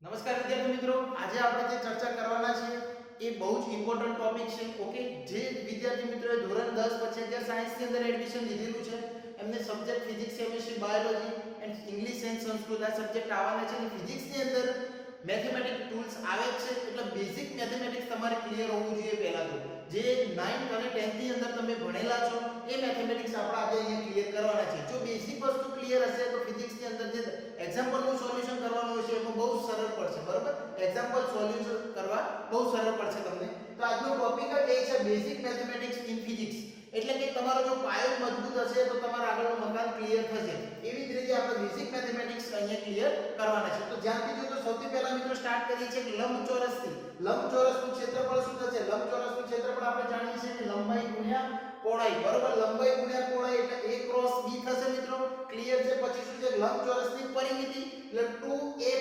નમસ્કાર વિદ્યાર્થી મિત્રો, આજે આપણે જે ચર્ચા કરવાના છે એ બહુ જ ઇમ્પોર્ટન્ટ ટોપિક છે. ઓકે, જે વિદ્યાર્થી મિત્રોએ ધોરણ 10 પછી અત્યારે સાયન્સ ની અંદર એડમિશન લીધેલું છે એમને subject physics, chemistry, biology and English and Sanskrit આ સબ્જેક્ટ આવવાના છે. અને ફિઝિક્સ ની અંદર મેથેમેટિક ટૂલ્સ આવે છે, એટલે બેઝિક મેથેમેટિક્સ તમારે ક્લિયર હોવું જોઈએ. પહેલા તો જે 9th અને 10th ની અંદર તમે ભણેલા છો એ મેથેમેટિક્સ આપણે આજે અહીંયા ક્લિયર કરવાના છે. જો બેઝિક વસ્તુ ક્લિયર હશે તો ફિઝિક્સ ની અંદર જે એક્ઝામ્પલ નું સોલ્યુશન કરવાનું હશે એમાં બહુ સરળ પડશે. બરોબર, એક્ઝામ્પલ સોલ્યુશન કરવા બહુ સરળ પડશે તમને. તો આજનો ટોપિક જ એ છે બેઝિક મેથેમેટિક્સ ઇન ફિઝિક્સ. એટલે કે તમારો જો પાયો મજબૂત હશે તો તમારું આગળનું મકાન ક્લિયર થશે. એવી જ રીતે આપણે બેઝિક મેથેમેટિક્સ અહીંયા ક્લિયર કરવાના છે. તો જ્યાંથી જો તો સૌથી પહેલા મિત્રો સ્ટાર્ટ કરીએ છીએ કે લંબચોરસથી. લંબચોરસનું ક્ષેત્રફળ શું થશે? લંબચોરસનું ક્ષેત્રફળ આપણે જાણીએ છીએ કે લંબાઈ ગુણ્યા પહોળાઈ. બરોબર, લંબાઈ ગુણ્યા પહોળાઈ એટલે a ક્રોસ b થશે મિત્રો. ક્લિયર છે? પછી શું છે? લંબચોરસની પરિમિતિ એટલે 2a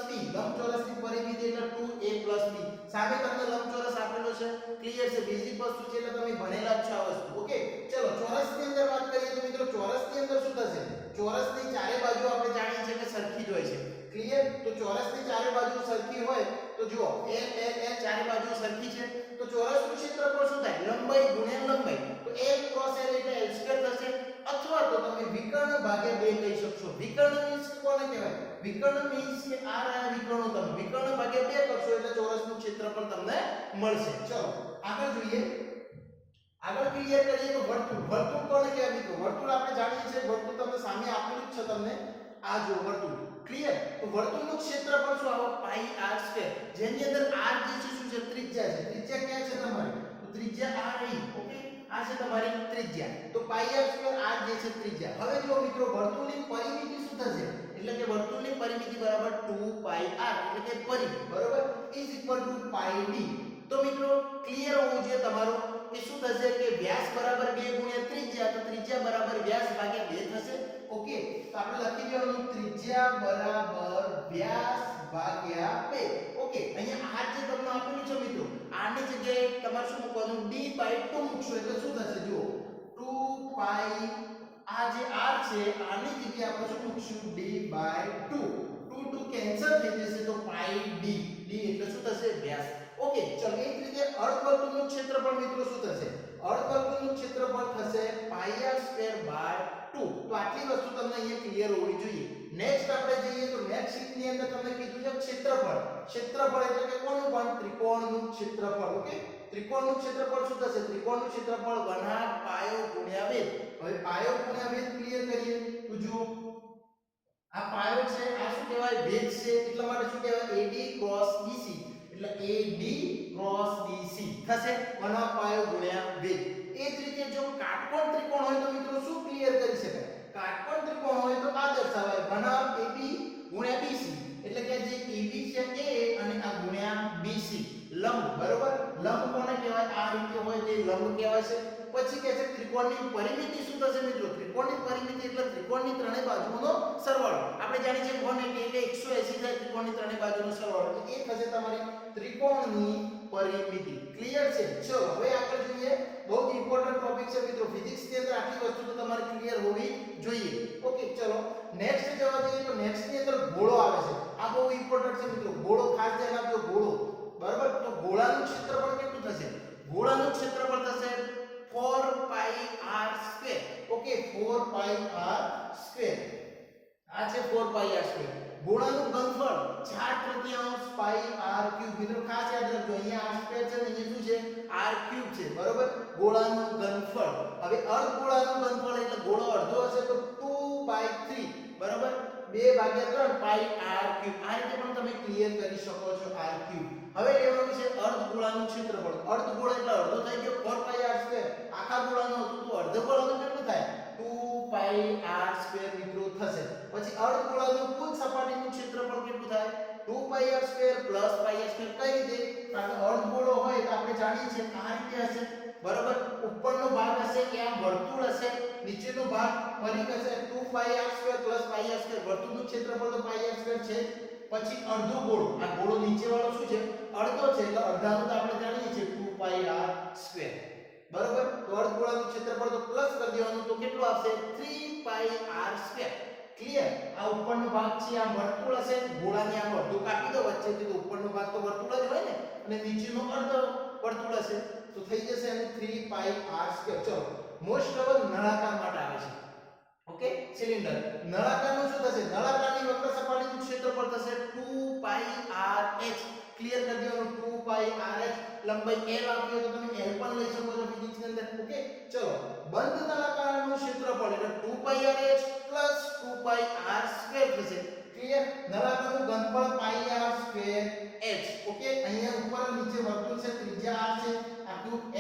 b. લંબચોરસની પરિમિતિ એટલે 2a b. સામે તમને લંબચોરસ આપેલો છે. ક્લિયર છે? બેઝિક વસ્તુ છે એટલે તમે ભણેલા જ છો આ વસ્તુ. ઓકે, ચલો ચોરસની અંદર વાત કરીએ તો મિત્રો ચોરસની અંદર શું થશે? ચોરસની ચારે બાજુ આપણે જાણીએ છીએ કે સરખી જ હોય છે. ક્લિયર? તો ચોરસની ચારે બાજુ સરખી હોય તો જુઓ એ ચારે બાજુ સરખી છે તો ચોરસનું ક્ષેત્રફળ શું થાય? લંબાઈ ગુણ્યા લંબાઈ. તો l ક્રોસ l એટલે l² થશે. અથવા તો તમે વિકર્ણ ભાગ્યા 2 લઈ શકશો. વિકર્ણ મીન્સ કોને કહેવાય? વિકર્ણ મીન્સ કે આ રહ્યા વિકર્ણો, તમે વિકર્ણ ભાગ્યા 2 કરશો એટલે ચોરસનું ક્ષેત્રફળ તમને મળશે. ચલો આગળ જોઈએ. આગળ ક્લિયર કરીએ તો વર્તુળ. વર્તુળ કોને કહેવાય મિત્રો? વર્તુળ આપણે જાણીએ છીએ, વર્તુળ તમને સામે આપેલું જ છે. તમને આ જો વર્તુળ. ક્લિયર? તો વર્તુળનું ક્ષેત્રફળ શું આવે? પાઈ r², જેની અંદર r જે છે શું છે? ત્રિજ્યા છે. ત્રિજ્યા ક્યાં છે તમારી? તો ત્રિજ્યા આ રહી. ઓકે, આ છે તમારી ત્રિજ્યા. તો પાઈ r² r જે છે ત્રિજ્યા. હવે જો મિત્રો વર્તુળની પરિમિતિ શું થશે? એટલે કે વર્તુળની પરિમિતિ બરાબર 2 પાઈ r એટલે કે પરિ બરાબર is equal to pi d. તો મિત્રો ક્લિયર હોવું જોઈએ તમારું કે શું થશે કે વ્યાસ બરાબર 2 ગુણ્યા ત્રિજ્યા, તો ત્રિજ્યા બરાબર વ્યાસ ભાગ્યા 2 થશે. ઓકે, તો આપણે લખી દેવાનું ત્રિજ્યા બરાબર વ્યાસ ભાગ્યા 2. ઓકે, અહીંયા r જે તમને આપેલું છે મિત્રો, r ની જગ્યાએ તમારે શું મૂકવાનું? d/2 મૂકશો એટલે શું થશે? જુઓ 2 પાઈ આ જે r છે આની જગ્યાએ આપણે શું મૂકશું? d/2. 2 2 કેન્સલ થઈ જશે તો પાઈ d. d એટલે શું થશે? વ્યાસ. ઓકે, ચલો એ જ રીતે અર્ધવર્તુળનું ક્ષેત્રફળ મિત્રો શું થશે? અર્ધવર્તુળનું ક્ષેત્રફળ થશે પાઈ r²/2. તો આટલી વસ્તુ તમને અહીંયા ક્લિયર હોવી જોઈએ. નેક્સ્ટ આપણે જઈએ તો નેક્સ્ટ શીટ ની અંદર તમને કીધું છે ક્ષેત્રફળ. ક્ષેત્રફળ એટલે કે કોનું પણ? ત્રિકોણનું ક્ષેત્રફળ. ઓકે, ત્રિકોણનું ક્ષેત્રફળ શું થશે? ત્રિકોણનું ક્ષેત્રફળ 1/2 પાયો ગુણ્યા વેધ. હવે પાયો ગુણ્યા વેધ ક્લિયર કરીએ તો જુઓ આ પાયો છે, આ શું કહેવાય? વેધ છે. એટલા માટે શું કહેવાય? AD ક્રોસ BC એટલે AD ક્રોસ BC થશે 1/2 પાયો ગુણ્યા વેધ. એ જ રીતે જો કાટકોણ ત્રિકોણ હોય તો મિત્રો શું ક્લિયર કરી શકાય? કાટકોણ ત્રિકોણ હોય તો આ દર્શાવાય 1/2 AB ગુણ્યા BC એટલે કે જે AB છે A અને આ ગુણ્યા BC. લંબ. બરોબર, લંબ કોને કહેવાય? આ રીતે હોય તે લંબ કહેવાય છે. પછી કહે છે ત્રિકોણની પરિમિતિ શું થશે મિત્રો? ત્રિકોણની પરિમિતિ એટલે ત્રિકોણની ત્રણેય બાજુઓનો સરવાળો. આપણે જાણીએ છીએ 180 એટલે 180 થાય ત્રિકોણની ત્રણેય બાજુનો સરવાળો. એટલે એ થશે તમારી ત્રિકોણની પરિમિતિ. ક્લિયર છે? ચલો હવે આગળ જોઈએ. બહુ જ ઇમ્પોર્ટન્ટ ટોપિક છે મિત્રો. ફિઝિક્સ ની અંદર આટલી વસ્તુ તો તમારે ક્લિયર હોવી જોઈએ. ઓકે, ચલો નેક્સ્ટ જવા દઈએ તો નેક્સ્ટ ની અંદર ગોળો આવે છે. આ બહુ ઇમ્પોર્ટન્ટ છે મિત્રો. ગોળો ખાસ ધ્યાન આપજો. ગોળો. બરાબર, તો ગોળાનું ક્ષેત્રફળ કેટલું થશે? ગોળાનું ક્ષેત્રફળ થશે 4 પાઈ r². ઓકે, 4 પાઈ r². આ છે 4 પાઈ r². ગોળાનું ઘનફળ 4/3 પાઈ r³. મિત્રો ખાસ યાદ રાખજો, અહીંયા r² છે ને અહીંયા શું છે? r³ છે. બરોબર, ગોળાનું ઘનફળ. હવે અર્ધગોળાનું ઘનફળ એટલે ગોળો અડધો હશે તો 2/3. બરોબર, 2/3 પાઈ r³. આ રીતે પણ તમે ક્લિયર કરી શકો છો r³. હવે લેવાનું છે અર્ધગોળાનું ક્ષેત્રફળ. અર્ધગોળ એટલે અડધો થઈ ગયો 4 પાઈ r². આખા ગોળાનું હતું તો અર્ધગોળાનું કેટલું થાય? 2 પાઈ r² મિત્રો થશે. પછી અર્ધગોળાનું કુલ સપાટીનું ક્ષેત્રફળ કેટલું થાય? 2 પાઈ r² પ્લસ પાઈ r². કઈ રીતે? કારણ કે અર્ધગોળો હોય તો આપણે જાણીએ છીએ આ રીતે હશે. બરોબર, ઉપરનો ભાગ હશે કે આ વર્તુળ હશે, નીચેનો ભાગ પરિઘ હશે. 2 પાઈ r² પ્લસ પાઈ r². વર્તુળનું ક્ષેત્રફળ તો પાઈ r² છે. પછી અડધો ગોળો, આ ગોળો નીચે વાળો શું છે? અડધો છે એટલે અડધાનું તો આપણે જાણીએ છીએ 2 પાઈ r². બરોબર, તો અર્ધગોળાનું ક્ષેત્રફળ તો પ્લસ કરી દેવાનું તો કેટલું આવશે? 3 પાઈ r². ક્લિયર? આ ઉપરનો ભાગ છે આ વર્તુળ હશે, ગોળાની આ વર્તુળ કાપી દો વચ્ચેથી, તો ઉપરનો ભાગ તો વર્તુળ જ હોય ને, અને નીચેનો અર્ધ વર્તુળ હશે, તો થઈ જશે એનું 3 પાઈ r². ચલો મોસ્ટ ઓફ નળાકાર માટે આવે છે. ઓકે, સિલિન્ડર નળાકારનું શું થશે? નળાકારની વક્ર સપાટીનું ક્ષેત્રફળ થશે 2 પાઈ rh. ક્લિયર કરી દેવાનું, 2 પાઈ rh. લંબાઈ l આપી હોય તો તમે l પણ લઈ શકો છો ફિઝિક્સ ની અંદર. ઓકે, ચલો બંધ નળાકારનું ક્ષેત્રફળ એટલે 2 પાઈ rh 2 પાઈ r² થશે. ક્લિયર? નળાકારનું ઘનફળ પાઈ r²h. ઓકે, અહીંયા ઉપર નીચે વર્તુળ છે, ત્રિજ્યા r છે, આટલું h.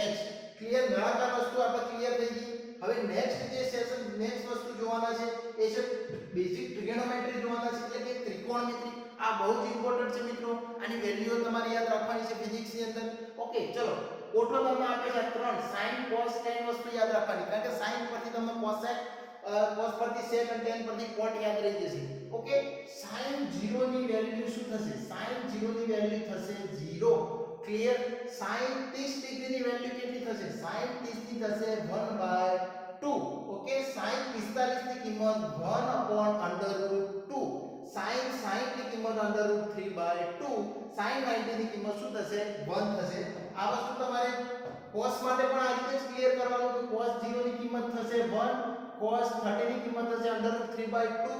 ક્લિયર? નળાકાર વસ્તુ આપણે ક્લિયર થઈ ગઈ. હવે નેક્સ્ટ જે સેશન નેક્સ્ટ વસ્તુ જોવાના છે એ છે બેઝિક ટ્રિગોનોમેટ્રી જોવાના છે, એટલે કે ત્રિકોણમિતિ. આ બહુ જ ઇમ્પોર્ટન્ટ છે મિત્રો, આની વેલ્યુઓ તમારે યાદ રાખવાની છે ફિઝિક્સ ની અંદર. ઓકે, ચલો કોઠો તમને આપે છે ત્રણ, sin cos tan વસ્તુ યાદ રાખવાની, કારણ કે sin પરથી તમને cos પરથી sec અને tan પરથી cot યાદ રહી જશે. ઓકે, sin 0 ની વેલ્યુ શું થશે? sin 0 ની વેલ્યુ થશે 0. ક્લિયર? sin 30 ડિગ્રી ની વેલ્યુ કેટલી થશે? sin 30 ની થશે 1/2. ઓકે, sin 45 ની કિંમત 1/√2. sin 60 ની કિંમત √3/2. sin 90 ની કિંમત શું થશે? 1 થશે. આ વસ્તુ તમારે cos માટે પણ આ રીતે જ ક્લિયર કરવાનું કે cos 0 ની કિંમત થશે 1, cos 30 ની કિંમત થશે √3/2,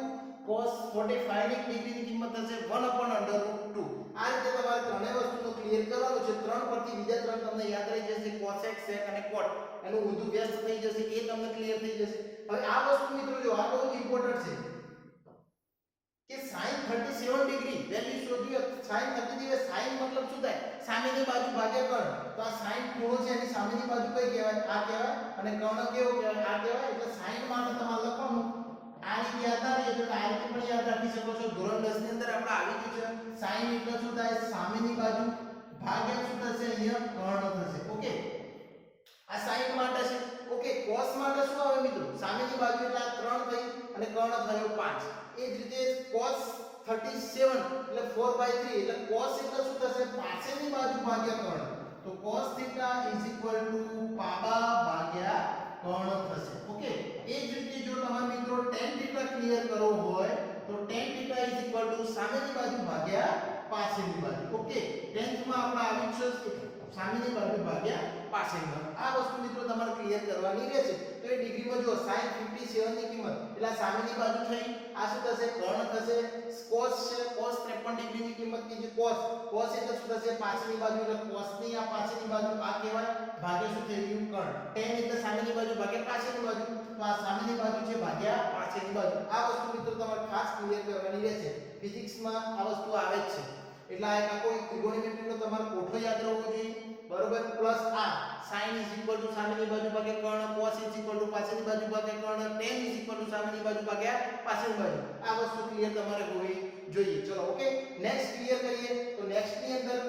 cos 45 ની ડિગ્રીની કિંમત થશે 1/√2. આ રીતે તમારે ત્રણેય વસ્તુનો ક્લિયર કરવાનું છે. ત્રણ પરથી બીજા ત્રણ તમને યાદ રહી જશે, cosec, sec અને cot. એનું ઊંધું વ્યસ્ત થઈ જશે, એ તમને ક્લિયર થઈ જશે. હવે આ વસ્તુ મિત્રો જો આ બહુ ઇમ્પોર્ટન્ટ છે કે sin 37 ડિગ્રી વેલ્યુ શોધ્યું. sin 30 ડિગ્રી sin મતલબ શું થાય? સામેની બાજુ ભાગ્યા કર્ણ. તો આ sin ખૂણો છે, એની સામેની બાજુ કઈ કહેવાય? આ કહેવાય. અને કર્ણ કેવો કહેવાય? આ કહેવાય. એટલે sin માટે તમારે લખવાનું આ રીતે યાદ ના રહે તો આ રીતે પણ યાદ રાખી શકો છો. ધોરણ 10 ની અંદર આપણે આવી ગયું છે. sin એટલે શું થાય? સામેની બાજુ ભાગ્યા શું થશે? અહીંયા કર્ણ થશે. ઓકે, આ sin માટે છે. ઓકે, cos માટે શું આવે મિત્રો? સામેની બાજુ એટલે આ 3 થઈ અને કર્ણ થયો 5. એ જ રીતે cos 37 એટલે 4/3 એટલે cos એટલે શું થશે? પાછળની બાજુ ભાગ્યા કર્ણ. તો cos θ પાબા ભાગ્યા કર્ણ થશે. ઓકે, એ જ રીતે જો તમારે મિત્રો tan θ ક્લિયર કરવો હોય તો tan θ સામેની બાજુ ભાગ્યા પાછળની બાજુ. ઓકે, 10th માં આપણે આવી છે સામેની બાજુ ભાગ્યા પાછળની બાજુ. આ વસ્તુ મિત્રો તમારે ક્લિયર કરવાની રહેશે. તો એ ડિગ્રીમાં જો sin 57 ની કિંમત એટલે સામેની બાજુ થઈ, આ શું થશે? કર્ણ થશે. cos છે, cos 53 ડિગ્રીની કિંમત કીધી cos. cos એટલે શું થશે? પાછળની બાજુ એટલે cos ની આ પાછળની બાજુ આ કહેવાય ભાગ્યા શું થઈ ગયું? કર્ણ. tan એટલે સામેની બાજુ ભાગ્યા પાછળની બાજુ, તો આ સામેની બાજુ છે ભાગ્યા પાછળની બાજુ. આ વસ્તુ મિત્રો તમારે ખાસ ક્લિયર કરવાની રહેશે. ફિઝિક્સમાં આ વસ્તુ આવે જ છે. એટલે આ કોઈ ત્રિકોણમિતિનો તમારો કોઠો યાદ રહેવો જોઈએ. બરોબર? પ્લસ આ sin સામેની બાજુ ભાગ્યા કર્ણ, cos પાછળની બાજુ ભાગ્યા કર્ણ, tan સામેની બાજુ ભાગ્યા પાછળની બાજુ. આ વસ્તુ ક્લિયર તમારે હોવી જોઈએ. ચલો ઓકે, નેક્સ્ટ ક્લિયર કરીએ. તો નેક્સ્ટ ની અંદર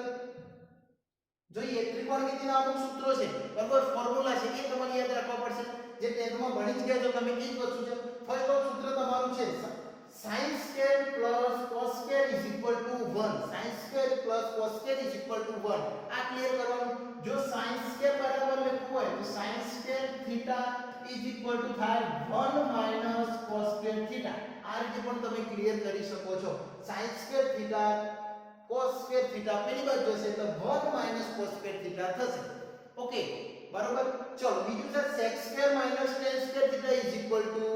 જોઈએ ત્રિકોણમિતિના અમુક સૂત્રો છે, બરોબર? ફોર્મ્યુલા છે, એ તમારે યાદ રાખવા પડશે. જે 10th માં ભણી જ ગયા છો તમે, એ જ વસ્તુ છે. ફર્સ્ટ સૂત્ર તમારું છે sin square plus cos square is equal to 1. sin square plus cos square is equal to 1. આ ક્લિયર કરવાનું. જો sin square બરાબર લખવું હોય તો sin square theta is equal to થાય 1 minus cos square theta. આ રીતે પણ તમે ક્લિયર કરી શકો છો. sin square theta cos square theta પેલી બાજુ જશે તો 1 minus cos square theta થશે. ઓકે, બરોબર? ચલો બીજું છે sec square minus tan square theta is equal to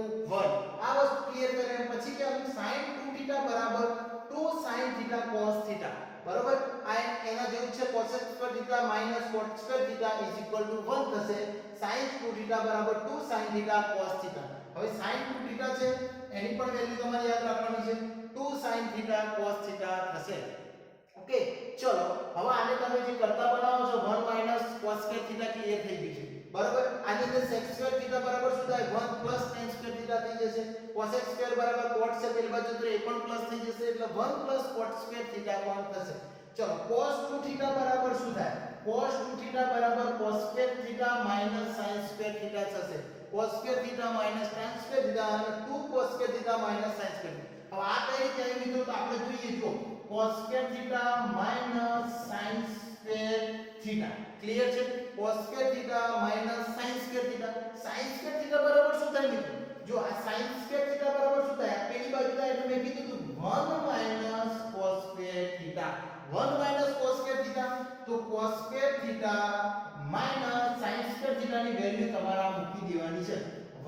1. આ વસ્તુ ક્લિયર કર્યા પછી કે sin 2 theta બરાબર 2 sin theta cos theta. બરોબર? આ એના જેવું છે cos square theta minus cot square theta is equal to 1 થશે. sin 2 theta બરાબર 2 sin theta cos theta. હવે sin 2 theta છે એની પણ વેલ્યુ તમારે યાદ રાખવાની છે. 2 sin theta cos theta થશે. ઓકે, ચલો હવે આને તમે જે કરતા બનાવો છો 1 minus cos square theta clear થઈ ગયું છે. બરાબર? આની અંદર sec square theta બરાબર શું થાય? 1 plus tan square theta થઈ જશે. cosec square બરાબર cot છે પેલી બાજુ તો એ પણ પ્લસ થઈ જશે એટલે 1 plus cot square theta પણ થશે. ચલો cos 2 theta બરાબર શું થાય? cos 2 theta બરાબર cos square theta minus sin square theta થશે. cos square theta minus tan square theta અને 2 cos square theta minus sin square theta. હવે આ કઈ રીતે આવી મિત્રો તો આપણે જોઈએ જો cos square theta minus sin square theta. Clear છે? cos square theta minus sin square theta. sin square theta બરાબર શું થાય મિત્રો? જો આ sin square theta બરાબર શું થાય? પેલી મેં કીધું હતું 1 minus cos square theta 1 minus cos square theta તો cos square theta minus sin square theta ની વેલ્યુ તમારા મૂકી દેવાની છે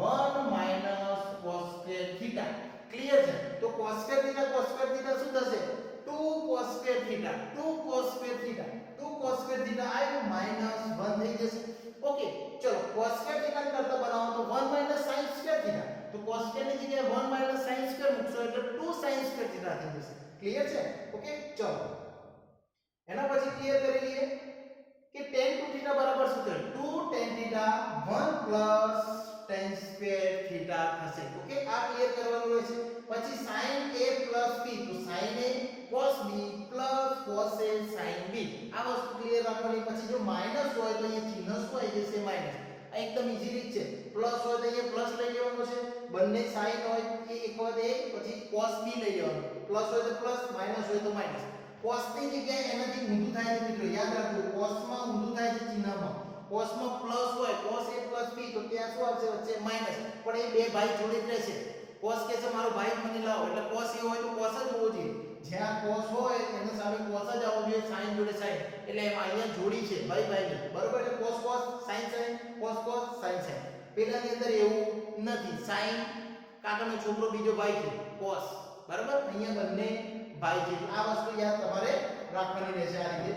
1 minus cos square theta clear છે તો cos સ્ક્વેર થીટા શું થશે 2 cos square theta 2 cos square theta 2 cos square theta આવ્યું માઈનસ 1 થઈ જશે ઓકે ચલો cos સ્ક્વેર થીટા કરતા બનાવો તો 1 માઈનસ sin સ્ક્વેર થીટા તો cos સ્ક્વેર ની જગ્યાએ 1 માઈનસ sin સ્ક્વેર મૂકશો એટલે 2 sin સ્ક્વેર થીટા થઈ જશે ક્લિયર છે ઓકે ચલો એના પછી ક્લિયર કરી લઈએ કે tan to થીટા બરાબર શું થશે 2 tan theta 1 plus tan square theta થશે ઓકે આ ક્લિયર કરવાનું રહેશે પછી sin a પ્લસ b તો sin a cos b plus cos a sin b આ વસ્તુ ક્લિયર રાખવાની પછી જો માઈનસ હોય તો અહીંયા ચિહ્ન શું આવી જશે માઈનસ આ એકદમ ઈઝી રીત છે પ્લસ હોય તો અહીંયા પ્લસ લઈ લેવાનું છે બંને sin હોય એ એક વખત a પછી cos b લઈ લેવાનું પ્લસ હોય તો પ્લસ માઈનસ હોય તો માઈનસ cos ની જગ્યાએ એનાથી ઊંધું થાય છે મિત્રો યાદ રાખજો cos માં ઊંધું થાય છે ચિહ્નમાં cos માં પ્લસ હોય cos a plus b તો ત્યાં શું આવશે વચ્ચે માઈનસ પણ એ બે ભાઈ જોડે જ રહેશે cos કે છે મારો ભાઈ મને લાવો એટલે cos એ હોય તો cos જ હોવો જોઈએ જ્યાં cos હોય એની સામે cos જ આવવો જોઈએ sin જોડે sin એટલે એમાં અહીંયા જોડી છે ભાઈ ભાઈની બરોબર એટલે cos cos sin sin cos cos sin sin પેલાની અંદર એવું નથી sin કાકાનો છોકરો બીજો ભાઈ છે cos બરાબર અહીંયા બંને ભાઈ છે આ વસ્તુ યાદ તમારે રાખવાની રહેશે આ રીતે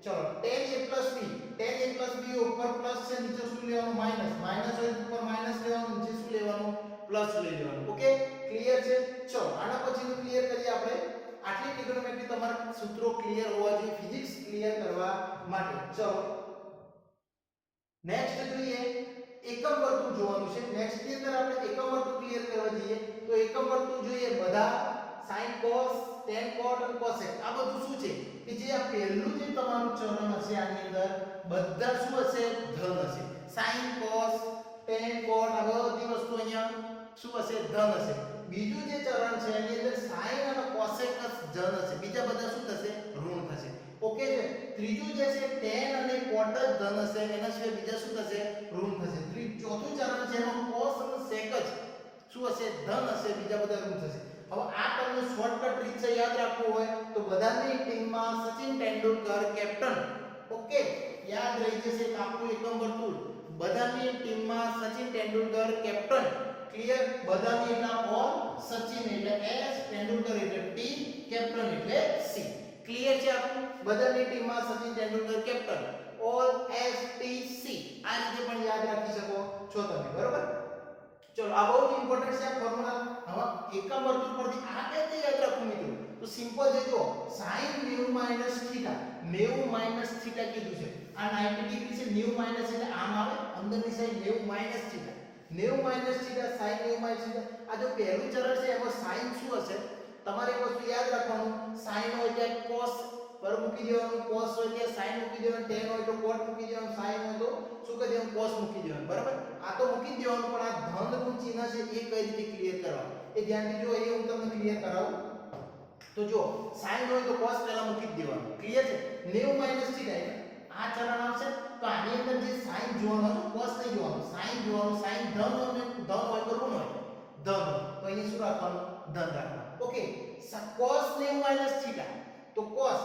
ચલો tan a plus b ઉપર પ્લસ છે નીચે શું લેવાનું માઈનસ માઈનસ હોય ઉપર માઈનસ લેવાનું નીચે શું લેવાનું પ્લસ લઈ લેવાનું ઓકે ક્લિયર છે ચલો આના પછીનું ક્લિયર કરીએ આપણે આટલી ટ્રિગોનોમેટ્રી તમારા સૂત્રો ક્લિયર હોવા જોઈએ ફિઝિક્સ ક્લિયર કરવા માટે ચલો નેક્સ્ટ જોઈએ એકમ વર્તુળ જોવાનું છે નેક્સ્ટ ની અંદર આપણે એકમ વર્તુળ ક્લિયર કરવા જઈએ તો એકમ વર્તુળ જોઈએ બધા sin cos tan cot અને cosec આ બધું શું છે કે જે આ પહેલું જે તમારું ચરણ હશે આની અંદર બધા શું હશે ધન હશે sin cos tan cot આ બધી વસ્તુ અહીંયા શું હશે ધન હશે બીજું જે ચરણ છે એની અંદર sin અને cosec ધન હશે બીજા બધા શું થશે ઋણ થશે ઓકે છે ત્રીજું જે છે tan અને cot જ ધન હશે એના સિવાય બીજા શું થશે ઋણ થશે ચોથું ચરણ છે એમાં cos અને sec જ શું હશે ધન હશે બીજા બધા ઋણ થશે હવે આ તમને શોર્ટકટ રીત છે યાદ રાખવું હોય તો બધાની ટીમમાં સચિન તેંડુલકર કેપ્ટન ઓકે યાદ રહી જશે આપણું એકમ વર્તુળ બધાની ટીમમાં સચિન તેંડુલકર કેપ્ટન ક્લિયર બધાની એના ઓર સચિન એટલે એસ તેંડુલકર એટલે ટી કેપ્ટન એટલે સી ક્લિયર છે આપણું બધાની ટીમમાં Sachin Tendulkar captain all S T C આ રીતે પણ યાદ રાખી શકો છો તમે બરોબર ચલો આ બહુ ઇમ્પોર્ટન્ટ છે આ ફોર્મ્યુલા હવે એકમ વર્તુળ પરથી આ કેવી યાદ રાખવું મિત્રો તો સિમ્પલ છે જો sin μ - θ કીધું છે આ 90 ડિગ્રી છે μ માઈનસ એટલે આમ આવે અંદરની સાઈડ μ - θ μ - θ sin μ - θ આ જો પહેલું ચરણ છે એમાં sin શું હશે તમારે એક વસ્તુ યાદ રાખવાનું sin હોય એટલે cos પર મૂકી દેવાનું cos હોય એટલે sin મૂકી દેવાનું tan હોય તો cot મૂકી દેવાનું sin હોય તો શું કરી દેવાનું cos મૂકી દેવાનું બરાબર આ તો મૂકી દેવાનું પણ આ ધન નું ચિહ્ન છે એ કઈ રીતે ક્લિયર કરવા એ ધ્યાનથી જો એ હું તમને ક્લિયર કરાવું તો જો sin હોય તો cos પહેલા મૂકી દેવાનું ક્લિયર છે 90 - θ આ ચરણ આવશે તો આની અંદર જે sin જોવાનું cos નહીં જોવાનું sin જોવાનું sin ધન હોય તો ઋણ હોય ધન તો અહીંયા શું રાખવાનું ધન રાખવાનું ઓકે cos 90 - θ તો cos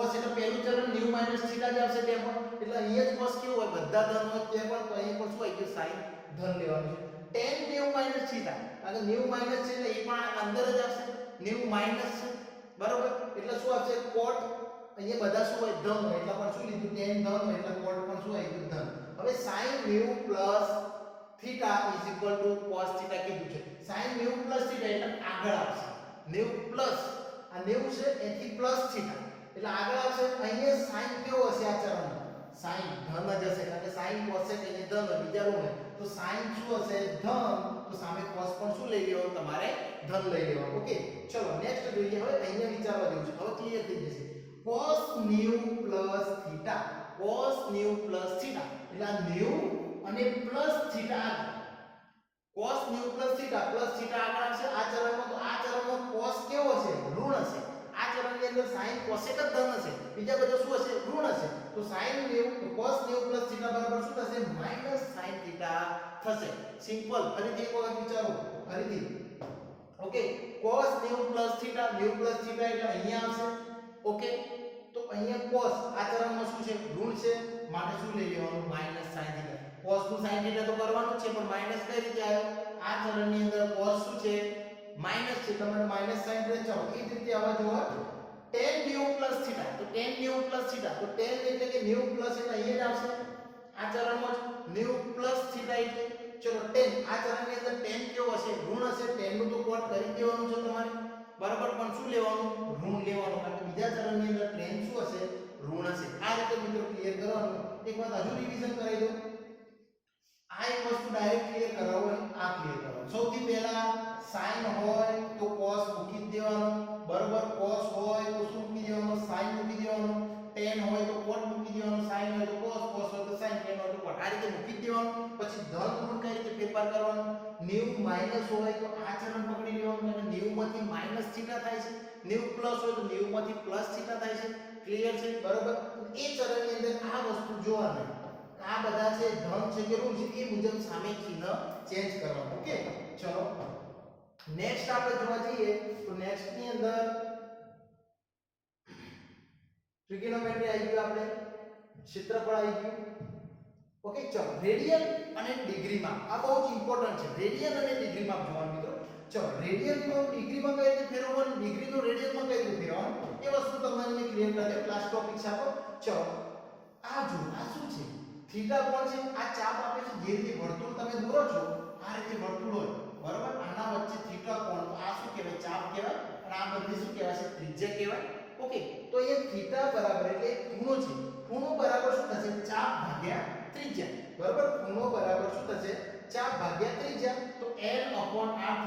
એટલે પહેલું ચરણ 90 - θ જ આવશે તેમાં એટલે અહીંયા જ cos કેવું હોય બધા ધન હોય તે પણ તો અહીંયા પણ શું આવી ગયું sin ધન લેવાનું છે tan 90 - θ કારણ કે 90 છે એટલે એ પણ અંદર જ આવશે 90 છે બરોબર એટલે શું આવશે cot અહીંયા બધા શું હોય ધન હોય એટલે પણ શું લીધું tan ધન હોય એટલે cot પણ શું આવી ગયું ધન હવે sin μ plus θ cos θ કીધું છે sin μ plus θ એટલે આગળ આવશે 90 પ્લસ આ 90 છે એથી પ્લસ θ એટલે આગળ આવશે અહીંયા sin કેવો હશે આ ચરણમાં sin ધન જ હશે કારણ કે sin cosec અહીંયા ધન હોય બીજા ઋણ હોય તો sin શું હશે ધન તો સામે cos પણ શું લઈ લેવાનું તમારે ધન લઈ લેવાનું ઓકે ચલો નેક્સ્ટ જોઈએ હવે અહીંયા વિચારવા જેવું છે હવે ક્લિયર થઈ જશે cos μ plus θ cos μ plus θ એટલે આ 90 અને પ્લસ θ આગળ cos μ plus θ plus θ આગળ આવશે આ ચરણમાં તો આ ચરણમાં cos કેવો હશે ઋણ હશે આ ચરણની અંદર sin cosec જ ધન હશે બીજા બધા શું હશે ઋણ હશે તો sin 90 cos 90 plus θ બરાબર શું થશે minus sin θ થશે સિમ્પલ ફરીથી એક વખત વિચારો ફરીથી ઓકે cos 90 થીટા 90 થીટા એટલે અહીંયા આવશે ઓકે તો અહીંયા cos આ ચરણમાં શું છે ઋણ છે માટે શું લઈ લેવાનું માઈનસ sin થીટા cos નું sin થીટા તો કરવાનું જ છે પણ માઈનસ કઈ રીતે આવ્યો આ ચરણની અંદર cos શું છે માઈનસ છે તમારે માઈનસ sin થીટા ચાલો એ જ રીતે આવા જોવો tan 90 થીટા તો tan 90 થીટા તો tan એટલે કે 90 એટલે અહીંયા જ આવશે આ ચરણમાં જ 90 થીટા એટલે ચલો tan આ ચરણની અંદર tan કેવો હશે ઋણ હશે tan નું તો કોટ કરી દેવાનું છે તમારે બરાબર પણ શું લેવાનું ઋણ લેવાનું કારણ કે બીજા ચરણની અંદર tan શું હશે ઋણ હશે આ રીતે મિત્રો ક્લિયર કરવાનું એક વાત હજુ રિવિઝન કરાવી દઉં આ એક વસ્તુ ડાયરેક્ટ ક્લિયર કરાવો આ ક્લિયર કરવાનું સૌથી પહેલા sin હોય તો cos મૂકી જ દેવાનું બરાબર cos હોય તો શું મૂકી દેવાનું sin મૂકી દેવાનું tan હોય તો cot મૂકી દેવાનું sin હોય તો cos cos હોય તો sin tan હોય તો cot આ રીતે મૂકી જ દેવાનું પછી ધન ઋણ કઈ રીતે ફેરફાર કરવાનો 90 માઈનસ હોય તો આ ચરણ પકડી લેવાનું અને 90 માંથી માઈનસ થીટા થાય છે 90 પ્લસ હોય તો 90 માંથી પ્લસ થીટા થાય છે ક્લિયર છે બરાબર એ ચરણની અંદર આ વસ્તુ જોવાનું આ બધા છે ધન છે કે ઋણ છે એ મુજબ સામે ચિહ્ન ચેન્જ કરવાનું ઓકે ચલો નેક્સ્ટ આપણે જોવા જઈએ તો નેક્સ્ટ ની અંદર ટ્રિગોનોમેટ્રી આવી ગયું આપણે ક્ષેત્રફળ આવી ગયું ઓકે ચલો રેડિયન અને ડિગ્રી માપ આ બહુ જ ઇમ્પોર્ટન્ટ છે રેડિયન અને ડિગ્રી માપ જોવાનું મિત્રો ચલો રેડિયન નો ડિગ્રીમાં કઈ રીતે ફેરવવાનું ડિગ્રી નો રેડિયનમાં કઈ રીતે ફેરવવાનું એ વસ્તુ તમને મેં ક્લિયર કરી દે ક્લાસ ટોપિક આપો ચલો આ જો આ શું છે થીટા કોણ છે આ ચાપ આપે છે જે રીતે વર્તુળ તમે દોરો છો આ રીતે વર્તુળ હોય બરાબર આના વચ્ચે થીટા કોણ તો આ શું કહેવાય ચાપ કહેવાય અને આ બંને શું કહેવાય છે ત્રિજ્યા કહેવાય ઓકે તો એ થીટા બરાબર એટલે ખૂણો છે ખૂણો બરાબર શું થશે ચાપ ભાગ્યા ત્રિજ્યા બરાબર ખૂણો બરાબર શું થશે ચાપ ભાગ્યા ત્રિજ્યા તો l/r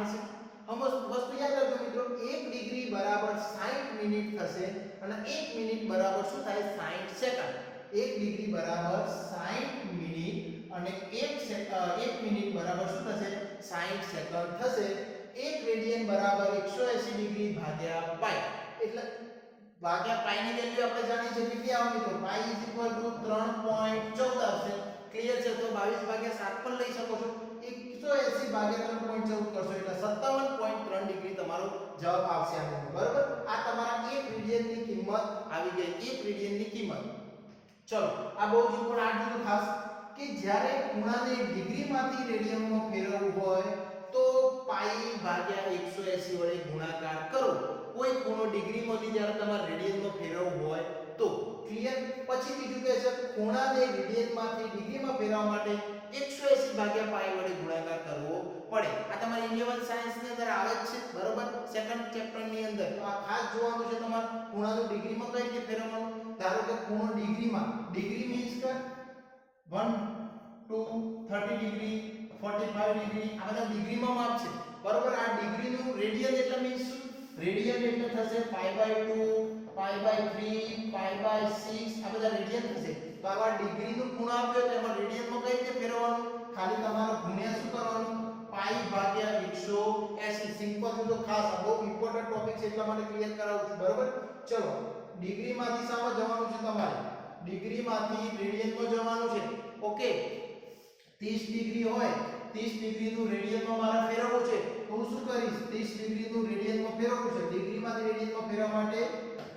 થશે વસ્તુ યાદ રાખજો મિત્રો 1 ડિગ્રી બરાબર 60 મિનિટ થશે અને 1 મિનિટ બરાબર શું થાય 60 સેકન્ડ 1 ડિગ્રી બરાબર 60 મિનિટ અને 1 મિનિટ બરાબર શું થશે 60 સેકન્ડ થશે 1 રેડિયન બરાબર 180 ડિગ્રી ભાગ્યા પાઈ એટલે ભાગ્યા પાઈ ની વેલ્યુ આપણે જાણી છે કેટલી આવે મિત્રો પાઈ 3.14 આવશે ક્લિયર છે તો 22 ભાગ્યા 7 પણ લઈ શકો છો 180 ભાગ્યા 3.14 કરશો એટલે 57.3 ડિગ્રી તમારો જવાબ આવશે આનો બરાબર આ તમારા 1 રેડિયનની કિંમત આવી ગઈ 1 રેડિયનની કિંમત ચલો આ બહુ જ ઇમ્પોર્ટન્ટ આ ખાસ કે જ્યારે ખૂણાને ડિગ્રીમાંથી રેડિયનમાં ફેરવવું હોય તો પાઈ ભાગ્યા 180 વડે ગુણાકાર કરો કોઈ ખૂણો ડિગ્રીમાંથી જ્યારે તમારે રેડિયનમાં ફેરવવું હોય તો ક્લિયર પછી બીજું કહે છે ખૂણાને રેડિયનમાંથી ડિગ્રીમાં ફેરવવા માટે 180 ભાગ્યા પાઈ વડે ગુણાકાર કરવો પડે આ તમારી 11 સાયન્સ ની અંદર આવે જ છે બરોબર સેકન્ડ ચેપ્ટર ની અંદર તો આ ખાસ જોવાનું છે તમારે ખૂણાનું ડિગ્રીમાં કઈ રીતે ફેરવવાનું ધારો કે ખૂણો ડિગ્રી મીન્સ કે 1 2 30 ડિગ્રી 45 ડિગ્રી આ બધા ડિગ્રીમાં માપ છે બરોબર આ ડિગ્રીનું રેડિયન એટલે મીન્સ શું રેડિયન એટલે થશે π/2 π/3 π/6 આ બધા રેડિયન થશે તો આવા ડિગ્રીનું ખૂણો આપ્યો તો એમાં રેડિયનમાં કઈ રીતે ફેરવવાનું ખાલી તમારે ગુણ્યા શું કરવાનું પાઈ ભાગ્યા 180 સિમ્પલ છે તો ખાસ આ બહુ ઇમ્પોર્ટન્ટ ટોપિક છે એટલા માટે ક્લિયર કરાવું છું બરોબર ચલો ડિગ્રીમાંથી સામે જવાનું છે તમારે ડિગ્રીમાંથી રેડિયનમાં જવાનું છે ઓકે 30 ડિગ્રી હોય 30 ડિગ્રીનું રેડિયનમાં મારે ફેરવવું છે તો હું શું કરીશ 30 ડિગ્રીનું રેડિયનમાં ફેરવવું છે ડિગ્રીમાંથી રેડિયનમાં ફેરવવા માટે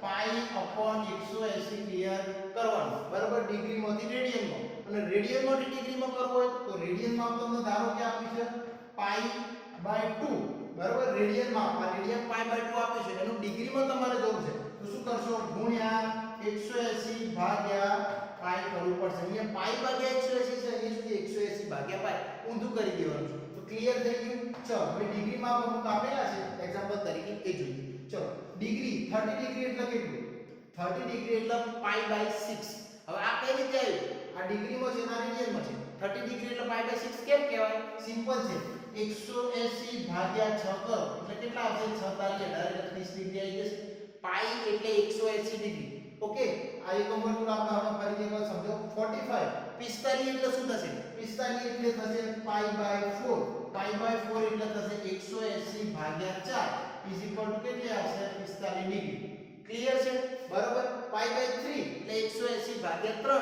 π/180 ક્લિયર કરવાનું બરાબર ડિગ્રીમાંથી રેડિયનમાં અને રેડિયનમાંથી ડિગ્રીમાં કરવું હોય તો રેડિયનમાં તમને ધારો કે આપ્યું છે π/2 બરાબર રેડિયનમાં આ રેડિયન π/2 આપ્યું છે એનું ડિગ્રીમાં તમારે જવું છે તો શું કરશો ગુણ્યા 180 ભાગ્યા પાઈ કરવું પડશે અહીંયા પાઈ ભાગ્યા 180 છે અહીંયા સુધી 180 ભાગ્યા પાઈ ઊંધું કરી દેવાનું છે તો ક્લિયર થઈ ગયું ચલો હવે ડિગ્રીમાં અમુક આપેલા છે એક્ઝામ્પલ તરીકે એ જોઈએ ચલો ડિગ્રી 30 ડિગ્રી એટલે કેટલું 30 ડિગ્રી એટલે π/6 હવે આ કઈ રીતે આવ્યું આ ડિગ્રીમાં છે ના રેડિયનમાં છે 30 ડિગ્રી એટલે π/6 કેમ કહેવાય સિમ્પલ છે 180 ભાગ્યા 6 કરો એટલે કેટલા આવશે 6 તારી 18 એટલે 30 ડિગ્રી આવી જશે પાઈ એટલે 180 ડિગ્રી ઓકે આ એકમ વર્તુળ આપણે હવે ફરીથી એકવાર સમજો 45 એટલે શું થશે 45 એટલે થશે π/4 π/4 એટલે થશે 180 ભાગ્યા 4 કેટલી આવશે 45 ડિગ્રી ક્લિયર છે બરાબર π/3 એટલે 180 ભાગ્યા 3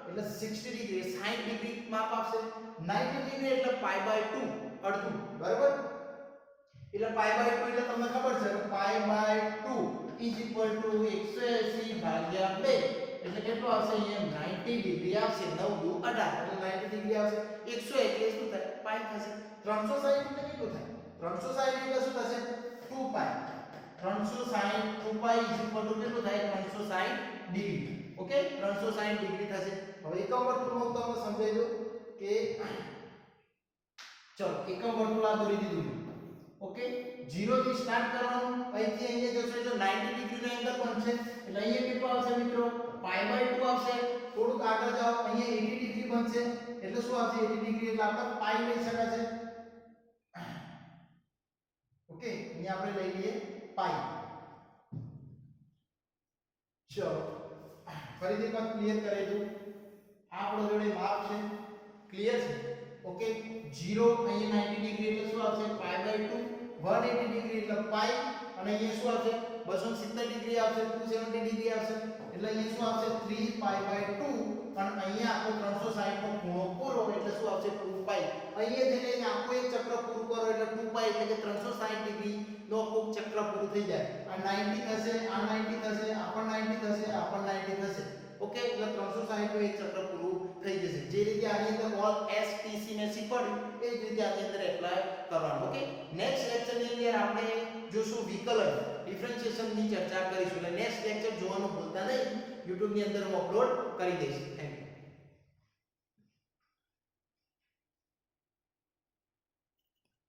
એટલે 60 ડિગ્રી 60 ડિગ્રી માપ આપશે 90 ડિગ્રી એટલે π/2 અડધું બરાબર એટલે પાઈ બાય 2 એટલે તમને ખબર છે કે pi by 2 is equal to 180 ભાગ્યા 2 એટલે કેટલો આવશે અહીંયા 90 ડિગ્રી આવશે 9 દુ 18 એટલે 90 ડિગ્રી આવશે 100 એટલે શું થાય પાઈ થશે 360 એટલે કેટલું થાય 360 એટલે શું થશે 2 પાઈ 360 2 પાઈ ઇઝ ઇક્વલ ટુ કેટલું થાય 360 ડિગ્રી ઓકે 360 ડિગ્રી થશે હવે એકમ વર્તુળનો હું તમને સમજાવી દઉં કે ચલો એકમ વર્તુળ આ દોરી દીધું ઓકે 0 થી સ્ટાર્ટ કરવાનું અહીંથી અહીંયા જશે જો 90 ડિગ્રી નો એંગલ બનશે એટલે અહીંયા કેટલો આવશે મિત્રો પાઈ બાય 2 આવશે થોડુંક આગળ જાઓ અહીંયા 80 ડિગ્રી બનશે એટલે શું આવશે 80 ડિગ્રી એટલે આપણે પાઈ લઈ શકાશે ઓકે અહીંયા આપણે લઈ લઈએ પાઈ ચલો ફરીથી એકવાર ક્લિયર કરી દઉં આપણો જોડે માપ છે ક્લિયર છે ઓકે 0 અહીંયા 90 ડિગ્રી એટલે શું આવશે પાઈ બાય 2 180 ડિગ્રી એટલે પાઈ અને અહીંયા શું આવશે 270 ડિગ્રી આવશે 270 ડિગ્રી આવશે એટલે અહીંયા શું આવશે 3 પાઈ બાય 2 અને અહીંયા આખો 360 નો ખૂણો પૂરો એટલે શું આવશે 2 પાઈ અહીંયા જઈને આખો એક ચક્ર પૂરું કરો એટલે 2 પાઈ એટલે કે 360 ડિગ્રી નો આખું ચક્ર પૂરું થઈ જાય આ 90 થશે આ 90 થશે આ પણ 90 થશે આ પણ 90 થશે ઓકે એટલે 360 નું એક ચક્ર પૂરું થઈ જશે જે રીતે આની અંદર ઓલ STC ને શીખવાડ્યું એ જ રીતે આની અંદર એપ્લાય કરવાનું ઓકે નેક્સ્ટ લેક્ચર ની અંદર આપણે જોશું વિકલન ડિફરન્શિએશન ની ચર્ચા કરીશું એટલે નેક્સ્ટ લેક્ચર જોવાનું ભૂલતા નહીં YouTube ની અંદર હું અપલોડ કરી દઈશ થેન્ક યુ